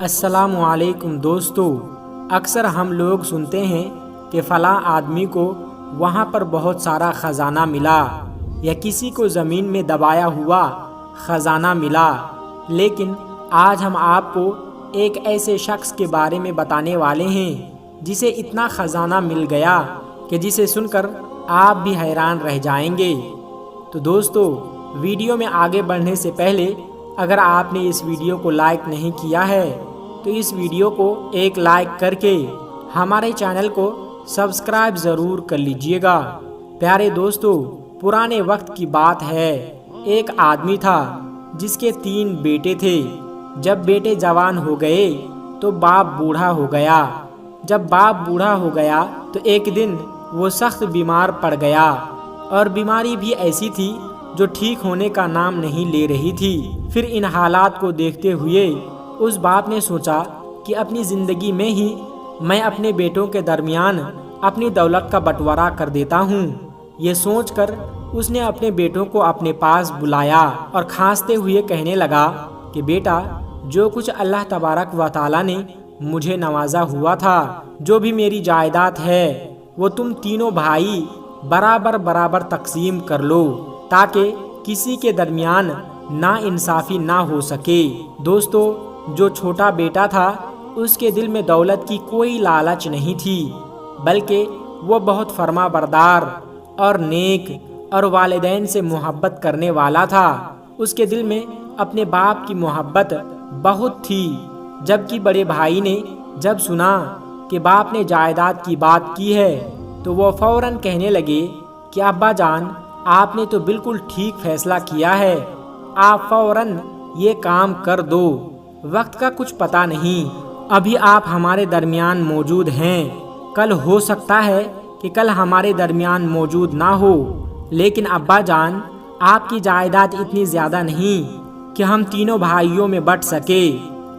السلام علیکم دوستو، اکثر ہم لوگ سنتے ہیں کہ فلاں آدمی کو وہاں پر بہت سارا خزانہ ملا یا کسی کو زمین میں دبایا ہوا خزانہ ملا، لیکن آج ہم آپ کو ایک ایسے شخص کے بارے میں بتانے والے ہیں جسے اتنا خزانہ مل گیا کہ جسے سن کر آپ بھی حیران رہ جائیں گے۔ تو دوستو، ویڈیو میں آگے بڑھنے سے پہلے اگر آپ نے اس ویڈیو کو لائک نہیں کیا ہے تو اس ویڈیو کو ایک لائک کر کے ہمارے چینل کو سبسکرائب ضرور کر لیجئے گا۔ پیارے دوستو، پرانے وقت کی بات ہے، ایک آدمی تھا جس کے 3 بیٹے تھے۔ جب بیٹے جوان ہو گئے تو باپ بوڑھا ہو گیا۔ جب باپ بوڑھا ہو گیا تو ایک دن وہ سخت بیمار پڑ گیا، اور بیماری بھی ایسی تھی جو ٹھیک ہونے کا نام نہیں لے رہی تھی۔ پھر ان حالات کو دیکھتے ہوئے اس باپ نے سوچا کہ اپنی زندگی میں ہی میں اپنے بیٹوں کے درمیان اپنی دولت کا بٹوارا کر دیتا ہوں۔ یہ سوچ کر اس نے اپنے بیٹوں کو اپنے پاس بلایا اور کھانستے ہوئے کہنے لگا کہ بیٹا، جو کچھ اللہ تبارک و تعالی نے مجھے نوازا ہوا تھا، جو بھی میری جائیداد ہے، وہ تم تینوں بھائی برابر برابر تقسیم کر لو تاکہ کسی کے درمیان ناانصافی نہ ہو سکے۔ دوستو، جو چھوٹا بیٹا تھا اس کے دل میں دولت کی کوئی لالچ نہیں تھی، بلکہ وہ بہت فرما بردار اور نیک اور والدین سے محبت کرنے والا تھا۔ اس کے دل میں اپنے باپ کی محبت بہت تھی، جبکہ بڑے بھائی نے جب سنا کہ باپ نے جائیداد کی بات کی ہے تو وہ فوراً کہنے لگے کہ ابا جان، آپ نے تو بالکل ٹھیک فیصلہ کیا ہے، آپ فوراً یہ کام کر دو، وقت کا کچھ پتہ نہیں، ابھی آپ ہمارے درمیان موجود ہیں، کل ہو سکتا ہے کہ کل ہمارے درمیان موجود نہ ہو، لیکن ابا جان، آپ کی جائیداد اتنی زیادہ نہیں کہ ہم تینوں بھائیوں میں بٹ سکے۔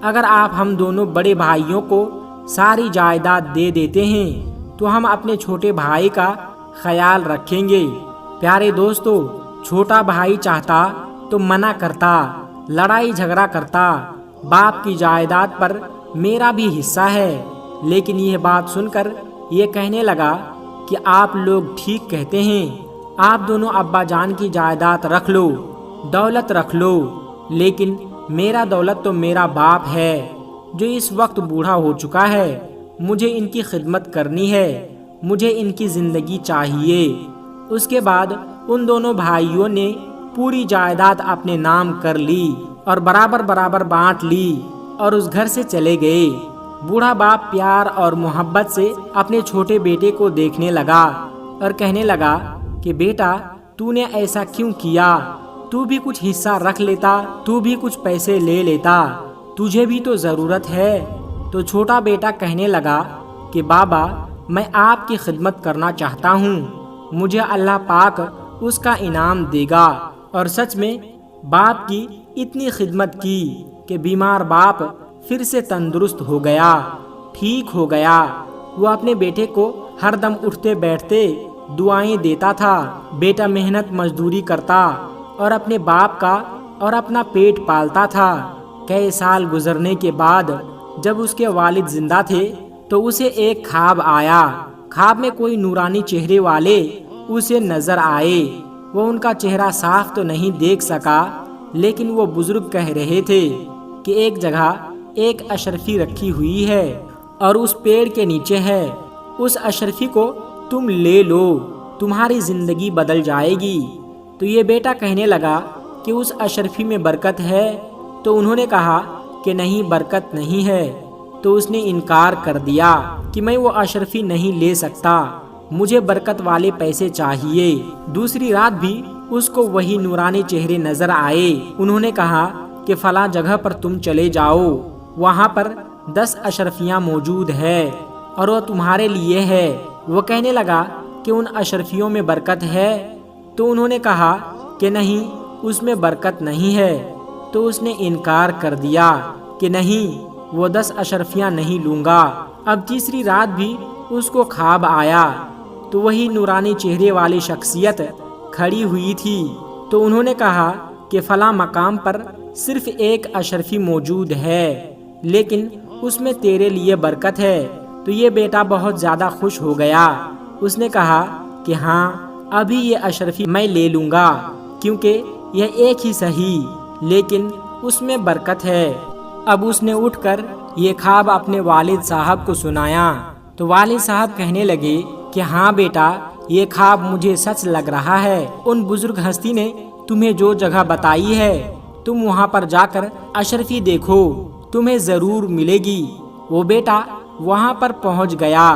اگر آپ ہم دونوں بڑے بھائیوں کو ساری جائیداد دے دیتے ہیں تو ہم اپنے چھوٹے بھائی کا خیال رکھیں گے۔ پیارے دوستو، چھوٹا بھائی چاہتا تو منع کرتا، لڑائی جھگڑا کرتا، باپ کی جائیداد پر میرا بھی حصہ ہے، لیکن یہ بات سن کر یہ کہنے لگا کہ آپ لوگ ٹھیک کہتے ہیں، آپ دونوں ابا جان کی جائیداد رکھ لو، دولت رکھ لو، لیکن میرا دولت تو میرا باپ ہے جو اس وقت بوڑھا ہو چکا ہے، مجھے ان کی خدمت کرنی ہے، مجھے ان کی زندگی چاہیے۔ اس کے بعد ان دونوں بھائیوں نے پوری جائیداد اپنے نام کر لی اور برابر برابر بانٹ لی اور اس گھر سے چلے گئے۔ بوڑھا باپ پیار اور محبت سے اپنے چھوٹے بیٹے کو دیکھنے لگا اور کہنے لگا کہ بیٹا، تو نے ایسا کیوں کیا؟ تو بھی کچھ حصہ رکھ لیتا، تو بھی کچھ پیسے لے لیتا، تجھے بھی تو ضرورت ہے۔ تو چھوٹا بیٹا کہنے لگا کہ بابا، میں آپ کی خدمت کرنا چاہتا ہوں، مجھے اللہ پاک اس کا انعام دے گا۔ اور سچ میں باپ کی اتنی خدمت کی کہ بیمار باپ پھر سے تندرست ہو گیا، ٹھیک ہو گیا۔ وہ اپنے بیٹے کو ہر دم اٹھتے بیٹھتے دعائیں دیتا تھا۔ بیٹا محنت مزدوری کرتا اور اپنے باپ کا اور اپنا پیٹ پالتا تھا۔ کئی سال گزرنے کے بعد جب اس کے والد زندہ تھے تو اسے ایک خواب آیا۔ خواب میں کوئی نورانی چہرے والے اسے نظر آئے۔ وہ ان کا چہرہ صاف تو نہیں دیکھ سکا، لیکن وہ بزرگ کہہ رہے تھے کہ ایک جگہ ایک اشرفی رکھی ہوئی ہے اور اس پیڑ کے نیچے ہے، اس اشرفی کو تم لے لو، تمہاری زندگی بدل جائے گی۔ تو یہ بیٹا کہنے لگا کہ اس اشرفی میں برکت ہے؟ تو انہوں نے کہا کہ نہیں، برکت نہیں ہے۔ تو اس نے انکار کر دیا کہ میں وہ اشرفی نہیں لے سکتا، مجھے برکت والے پیسے چاہیے۔ دوسری رات بھی اس کو وہی نورانی چہرے نظر آئے۔ انہوں نے کہا کہ فلاں جگہ پر تم چلے جاؤ، وہاں پر 10 اشرفیاں موجود ہے اور وہ تمہارے لیے ہے۔ وہ کہنے لگا کہ ان اشرفیوں میں برکت ہے؟ تو انہوں نے کہا کہ نہیں، اس میں برکت نہیں ہے۔ تو اس نے انکار کر دیا کہ نہیں، وہ 10 اشرفیاں نہیں لوں گا۔ اب تیسری رات بھی اس کو خواب آیا تو وہی نورانی چہرے والی شخصیت کھڑی ہوئی تھی۔ تو انہوں نے کہا کہ فلاں مقام پر صرف ایک اشرفی موجود ہے، لیکن اس میں تیرے لیے برکت ہے۔ تو یہ بیٹا بہت زیادہ خوش ہو گیا۔ اس نے کہا کہ ہاں، ابھی یہ اشرفی میں لے لوں گا، کیونکہ یہ ایک ہی صحیح، لیکن اس میں برکت ہے۔ اب اس نے اٹھ کر یہ خواب اپنے والد صاحب کو سنایا، تو والد صاحب کہنے لگے کہ ہاں بیٹا، یہ خواب مجھے سچ لگ رہا ہے۔ ان بزرگ ہستی نے تمہیں جو جگہ بتائی ہے، تم وہاں پر جا کر اشرفی دیکھو، تمہیں ضرور ملے گی۔ وہ بیٹا وہاں پر پہنچ گیا،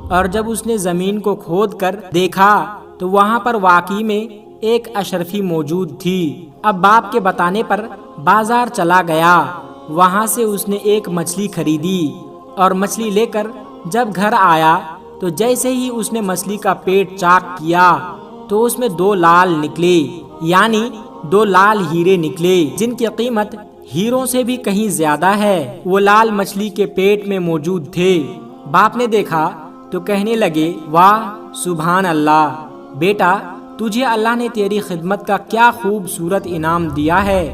اور جب اس نے زمین کو کھود کر دیکھا تو وہاں پر واقعی میں ایک اشرفی موجود تھی۔ اب باپ کے بتانے پر بازار چلا گیا، وہاں سے اس نے ایک مچھلی خریدی، اور مچھلی لے کر جب گھر آیا تو جیسے ہی اس نے مچھلی کا پیٹ چاک کیا تو اس میں 2 لال نکلے، یعنی 2 لال ہیرے نکلے، جن کی قیمت ہیروں سے بھی کہیں زیادہ ہے۔ وہ لال مچھلی کے پیٹ میں موجود تھے۔ باپ نے دیکھا تو کہنے لگے، واہ سبحان اللہ، بیٹا تجھے اللہ نے تیری خدمت کا کیا خوبصورت انعام دیا ہے۔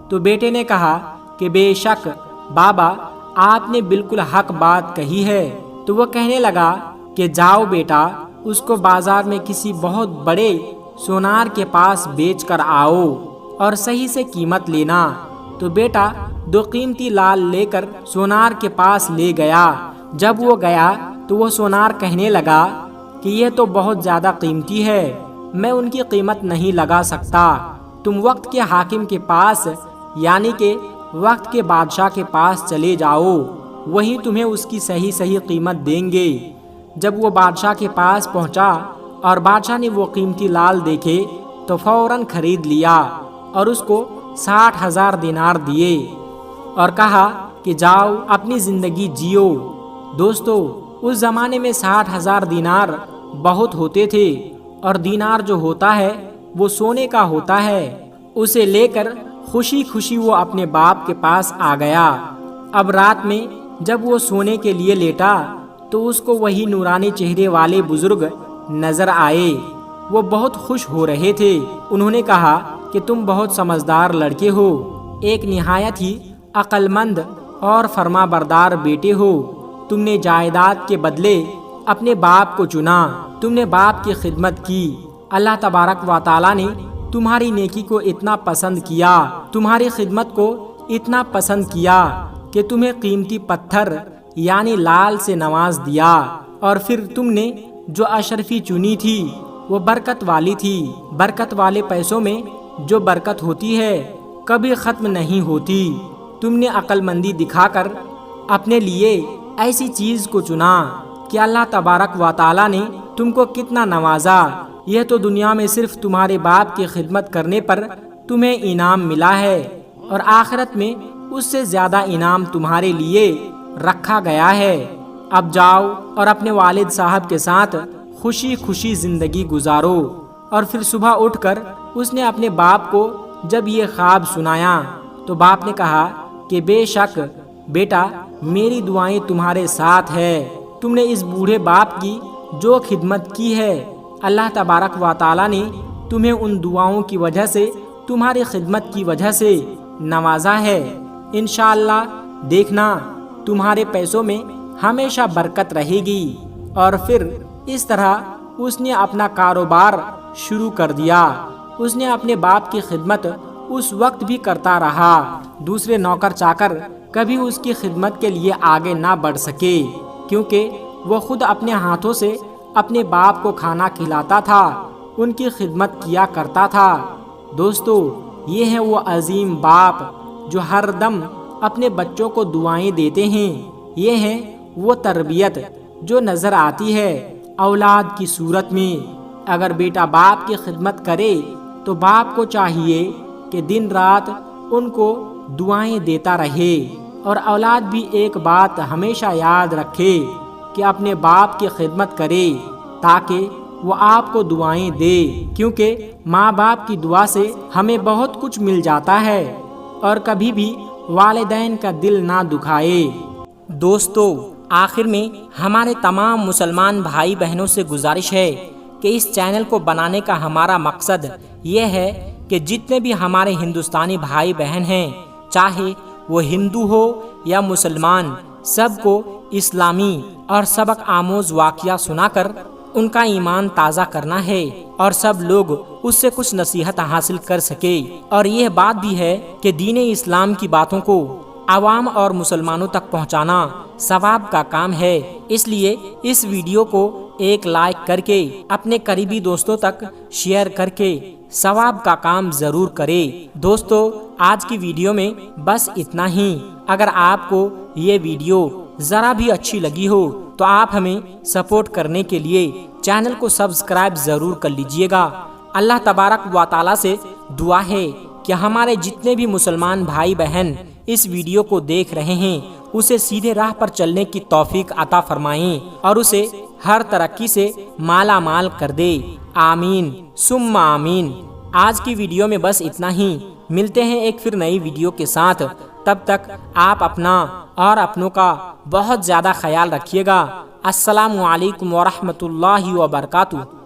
تو بیٹے نے کہا کہ بے شک بابا، آپ نے بالکل حق بات کہی ہے۔ تو وہ کہنے لگا کہ جاؤ بیٹا، اس کو بازار میں کسی بہت بڑے سونار کے پاس بیچ کر آؤ اور صحیح سے قیمت لینا۔ تو بیٹا 2 قیمتی لال لے کر سونار کے پاس لے گیا۔ جب وہ گیا تو وہ سونار کہنے لگا کہ یہ تو بہت زیادہ قیمتی ہے، میں ان کی قیمت نہیں لگا سکتا، تم وقت کے حاکم کے پاس، یعنی کہ وقت کے بادشاہ کے پاس چلے جاؤ، وہی تمہیں اس کی صحیح قیمت دیں گے۔ جب وہ بادشاہ کے پاس پہنچا اور بادشاہ نے وہ قیمتی لال دیکھے تو فوراً خرید لیا اور اس کو 60,000 دینار دیے اور کہا کہ جاؤ اپنی زندگی جیو۔ دوستو، اس زمانے میں 60,000 دینار بہت ہوتے تھے، اور دینار جو ہوتا ہے وہ سونے کا ہوتا ہے۔ اسے لے کر خوشی خوشی وہ اپنے باپ کے پاس آ گیا۔ اب رات میں جب وہ سونے کے لیے لیٹا تو اس کو وہی نورانی چہرے والے بزرگ نظر آئے۔ وہ بہت خوش ہو رہے تھے۔ انہوں نے کہا کہ تم بہت سمجھدار لڑکے ہو، ایک نہایت ہی عقل مند اور فرما بردار بیٹے ہو۔ تم نے جائیداد کے بدلے اپنے باپ کو چنا، تم نے باپ کی خدمت کی۔ اللہ تبارک و تعالیٰ نے تمہاری نیکی کو اتنا پسند کیا، تمہاری خدمت کو اتنا پسند کیا کہ تمہیں قیمتی پتھر یعنی لال سے نواز دیا، اور پھر تم نے جو اشرفی چنی تھی وہ برکت والی تھی۔ برکت والے پیسوں میں جو برکت ہوتی ہے کبھی ختم نہیں ہوتی۔ تم نے عقل مندی دکھا کر اپنے لیے ایسی چیز کو چنا کہ اللہ تبارک و تعالیٰ نے تم کو کتنا نوازا۔ یہ تو دنیا میں صرف تمہارے باپ کی خدمت کرنے پر تمہیں انعام ملا ہے، اور آخرت میں اس سے زیادہ انعام تمہارے لیے رکھا گیا ہے۔ اب جاؤ اور اپنے والد صاحب کے ساتھ خوشی خوشی زندگی گزارو۔ اور پھر صبح اٹھ کر اس نے اپنے باپ کو جب یہ خواب سنایا تو باپ نے کہا کہ بے شک بیٹا، میری دعائیں تمہارے ساتھ ہے۔ تم نے اس بوڑھے باپ کی جو خدمت کی ہے، اللہ تبارک و تعالیٰ نے تمہیں ان دعاؤں کی وجہ سے، تمہاری خدمت کی وجہ سے نوازا ہے۔ انشاءاللہ دیکھنا تمہارے پیسوں میں ہمیشہ برکت رہے گی۔ اور پھر اس طرح اس نے اپنا کاروبار شروع کر دیا۔ اس نے اپنے باپ کی خدمت اس وقت بھی کرتا رہا۔ دوسرے نوکر چاکر کبھی اس کی خدمت کے لیے آگے نہ بڑھ سکے، کیونکہ وہ خود اپنے ہاتھوں سے اپنے باپ کو کھانا کھلاتا تھا، ان کی خدمت کیا کرتا تھا۔ دوستو، یہ ہے وہ عظیم باپ جو ہر دم اپنے بچوں کو دعائیں دیتے ہیں۔ یہ ہے وہ تربیت جو نظر آتی ہے اولاد کی صورت میں۔ اگر بیٹا باپ کی خدمت کرے تو باپ کو چاہیے کہ دن رات ان کو دعائیں دیتا رہے، اور اولاد بھی ایک بات ہمیشہ یاد رکھے کہ اپنے باپ کی خدمت کرے تاکہ وہ آپ کو دعائیں دے، کیونکہ ماں باپ کی دعا سے ہمیں بہت کچھ مل جاتا ہے، اور کبھی بھی والدین کا دل نہ دکھائے۔ دوستو، آخر میں ہمارے تمام مسلمان بھائی بہنوں سے گزارش ہے کہ اس چینل کو بنانے کا ہمارا مقصد یہ ہے کہ جتنے بھی ہمارے ہندوستانی بھائی بہن ہیں، چاہے وہ ہندو ہو یا مسلمان، سب کو اسلامی اور سبق آموز واقعہ سنا کر ان کا ایمان تازہ کرنا ہے اور سب لوگ اس سے کچھ نصیحت حاصل کر سکے۔ اور یہ بات بھی ہے کہ دین اسلام کی باتوں کو عوام اور مسلمانوں تک پہنچانا ثواب کا کام ہے، اس لیے اس ویڈیو کو ایک لائک کر کے اپنے قریبی دوستوں تک شیئر کر کے ثواب کا کام ضرور کرے۔ دوستو، آج کی ویڈیو میں بس اتنا ہی۔ اگر آپ کو یہ ویڈیو ذرا بھی اچھی لگی ہو تو آپ ہمیں سپورٹ کرنے کے لیے چینل کو سبسکرائب ضرور کر لیجئے گا۔ اللہ تبارک و تعالی سے دعا ہے کہ ہمارے جتنے بھی مسلمان بھائی بہن اس ویڈیو کو دیکھ رہے ہیں اسے سیدھے راہ پر چلنے کی توفیق عطا فرمائیں اور اسے ہر ترقی سے مالا مال کر دے۔ آمین ثم آمین۔ آج کی ویڈیو میں بس اتنا ہی۔ ملتے ہیں ایک پھر نئی ویڈیو کے ساتھ، تب تک آپ اپنا اور اپنوں کا بہت زیادہ خیال رکھیے گا۔ السلام علیکم ورحمۃ اللہ وبرکاتہ۔